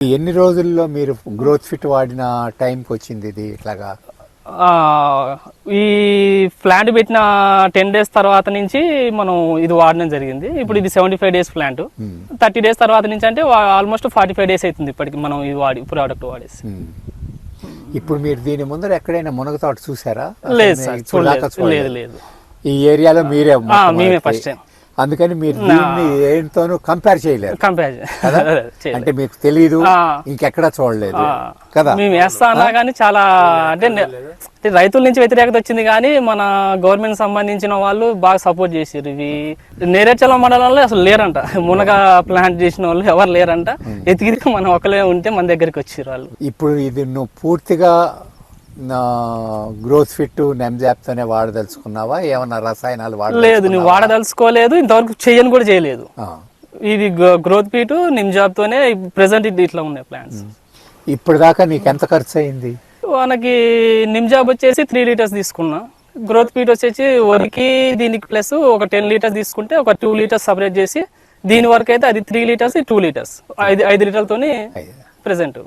ఎన్ని రోజుల్లో మీరు గ్రోత్ ఫిట్ వాడిన టైంకి వచ్చింది ఇది ఇట్లాగా? ఈ ప్లాంట్ పెట్టిన 10 days తర్వాత నుంచి మనం ఇది వాడడం జరిగింది. ఇప్పుడు ఇది 75 days ప్లాంట్. 30 days తర్వాత నుంచి అంటే ఆల్మోస్ట్ 45 days అవుతుంది ఇప్పటికి మనం ఇది వాడి ప్రోడక్ట్ వాడేసి. ఇప్పుడు మీరు దీని ముందర ఎక్కడైనా మునగ తోట చూసారా? లేదు సార్, లేదు. ఈ ఏరియాలో మేమే ఫస్ట్ టైం. అందుకని మీరు దీన్ని ఏంతోనూ కంపేర్ చేయలేరు అంటే మీకు తెలియదు, ఇంకెక్కడా చూడలేదు కదా. మేము వేస్తా అన్నా కానీ చాలా అంటే రైతుల నుంచి వ్యతిరేకత వచ్చింది, కానీ మన గవర్నమెంట్ సంబంధించిన వాళ్ళు బాగా సపోర్ట్ చేసారు. ఇవి నేరేచలం మండలంలో అసలు లేరంట, మునగ ప్లాంట్ చేసిన వాళ్ళు ఎవరు లేరంట. ఎతికి మనం ఒకలే ఉంటే మన దగ్గరికి వచ్చారు వాళ్ళు. ఇప్పుడు ఇది నువ్వు పూర్తిగా గ్రోత్ ఫిట్ నెమ్జాప్తోనే వాడదలుచుకున్నావా? ఏమన్నా రసాయనాలు లేదు, నువ్వు వాడదలుచుకోలేదు, ఇంతవరకు చేయని కూడా చేయలేదు. ఇది గ్రోత్ ఫిట్ నిమ్జాప్తోనే ప్రెసెంట్ ఇట్లా ఉన్నాయి ప్లాంట్స్. ఇప్పుడు దాకా నీకు ఎంత ఖర్చు అయింది? మనకి నిమ్జాబ్ వచ్చేసి 3 liters తీసుకున్నా. గ్రోత్ ఫిట్ వచ్చేసి వరికి దీనికి ప్లస్ ఒక 10 liters తీసుకుంటే ఒక 2 liters సపరేట్ చేసి దీని వరకు అయితే అది 3 liters 2 liters 5 లీటర్లతోని ప్రెసెంట్.